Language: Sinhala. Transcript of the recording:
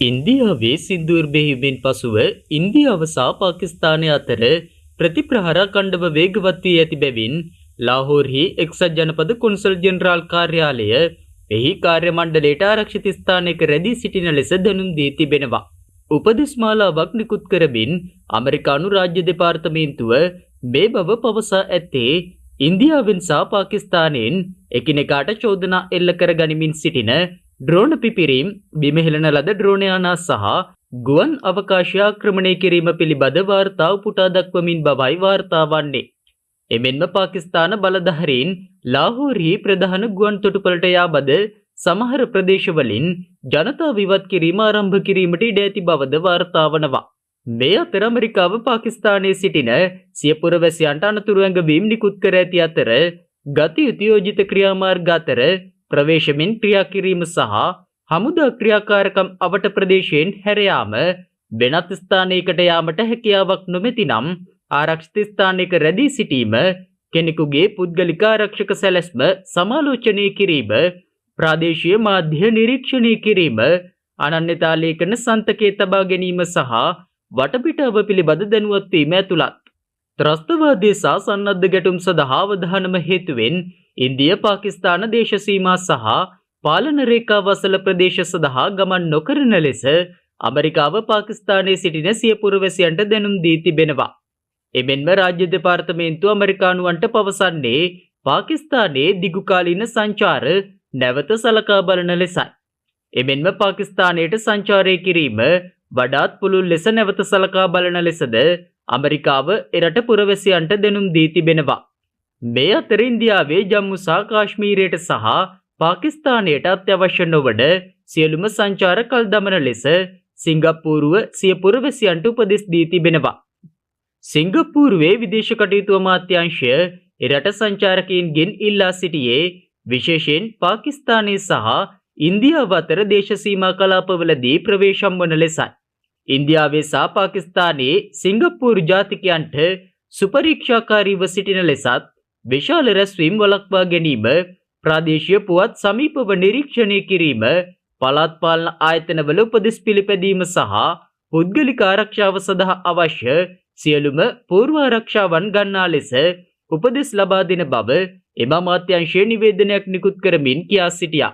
ඉන්දියාවේ සින්දූර් බෙහෙවින් පසුව ඉන්දියාව සහ පාකිස්තානය අතර ප්‍රතිප්‍රහාර අඛණ්ඩව වේගවත් වී ඇති බැවින් ලාහෝර්හි එක්සත් ජනපද කොන්සල් ජෙනරාල් කාර්යාලය එහි කාර්ය මණ්ඩලයට ආරක්ෂිත ස්ථානයක රැඳී සිටින ලෙස දැනුම් දී තිබෙනවා. උපදෙස් මාලාවක් නිකුත් කරමින් ඇමරිකානු රාජ්‍ය දෙපාර්තමේන්තුව මේ බව පවසා ඇත්තේ ඉන්දියාවෙන් සහ පාකිස්තානයෙන් එකිනෙකාට චෝදනා එල්ල කර ගනිමින් සිටින ඩ්‍රෝන පිපිරීම් බිමහෙළන ලද ඩ්‍රෝන යානා සහ ගුවන් අවකාශය ආක්‍රමණය කිරීම පිළිබඳ වාර්තා උපුටා දක්වමින් බවයි වාර්තා වන්නේ. එමෙන්ම පාකිස්තාන බලධාරීන් ලාහෝර්හි ප්‍රධාන ගුවන් තොටුපළට යාබද සමහර ප්‍රදේශවලින් ජනතාව ඉවත් කිරීම ආරම්භ කිරීමට ඉඩ ඇති බවද වාර්තා වනවා. මේ අතර ඇමරිකාව පාකිස්තානයේ සිටින සිය පුරවැසියන්ට අනතුරු ඇඟවීම් නිකුත් කර ඇති අතර ගතයුතු යෝජිත ක්‍රියාමාර්ග අතර ප්‍රවේශමින් ක්‍රියා කිරීම සහ හමුදා ක්‍රියාකාරකම් අවට ප්‍රදේශයෙන් හැර යාම, වෙනත් ස්ථානයකට යාමට හැකියාවක් නොමැතිනම් ආරක්ෂිත ස්ථානයක රැඳී සිටීම, කෙනෙකුගේ පුද්ගලික ආරක්ෂක සැලැස්ම සමාලෝචනය කිරීම, ප්‍රාදේශීය මාධ්‍ය නිරීක්ෂණය කිරීම, අනන්‍යතා ලේඛන සන්තකයේ තබා ගැනීම සහ වටපිටාව පිළිබඳ දැනුවත් වීම ඇතුළත්. ත්‍රස්තවාදයේ සහ සන්නද්ධ ගැටුම් සඳහා අවධානම හේතුවෙන් ඉන්දිය පාකිස්තාන දේශ සීමා සහ පාලන රේඛාව අසල ප්‍රදේශ සඳහා ගමන් නොකරන ලෙස ඇමරිකාව පාකිස්තානයේ සිටින සිය පුරවැසියන්ට දැනුම් දී තිබෙනවා. එමෙන්ම රාජ්‍ය දෙපාර්තමේන්තුව ඇමරිකානුවන්ට පවසන්නේ පාකිස්තානයේ දිගුකාලීන සංචාර නැවත සලකා බලන ලෙසයි. එමෙන්ම පාකිස්තානයට සංචාරය කිරීම වඩාත් පුළුල් ලෙස නැවත සලකා බලන ලෙසද ඇමරිකාව එරට පුරවැසියන්ට දැනුම් දී තිබෙනවා. මේ අතර ඉන්දියාවේ ජම්මු සහ කාශ්මීරයට සහ පාකිස්තානයට අත්‍යවශ්‍ය නොවන සියලුම සංචාර කල් දමන ලෙස සිංගප්පූරුව සිය පුරවැසියන්ට උපදෙස් දී තිබෙනවා. සිංගප්පූරුවේ විදේශ කටයුතු අමාත්‍යාංශය එරට සංචාරකයින්ගෙන් ඉල්ලා සිටියේ විශේෂයෙන් පාකිස්තානයේ සහ ඉන්දියාව අතර දේශ සීමා කලාපවලදී ප්‍රවේශම් වන ලෙසයි. ඉන්දියාවේ සහ පාකිස්තානයේ සිංගප්පූරු ජාතිකයන්ට සුපරීක්ෂාකාරීව සිටින ලෙසත් විශාල රැස්වීම් වළක්වා ගැනීම, ප්‍රාදේශීය පුවත් සමීපව නිරීක්ෂණය කිරීම, පළාත් පාලන ආයතනවල උපදෙස් පිළිපැදීම සහ පුද්ගලික ආරක්ෂාව සඳහා අවශ්‍ය සියලුම පූර්ව ආරක්ෂාවන් ගන්නා ලෙස උපදෙස් ලබා දෙන බව එම අමාත්‍යාංශයේ නිවේදනයක් නිකුත් කරමින් කියා සිටියා.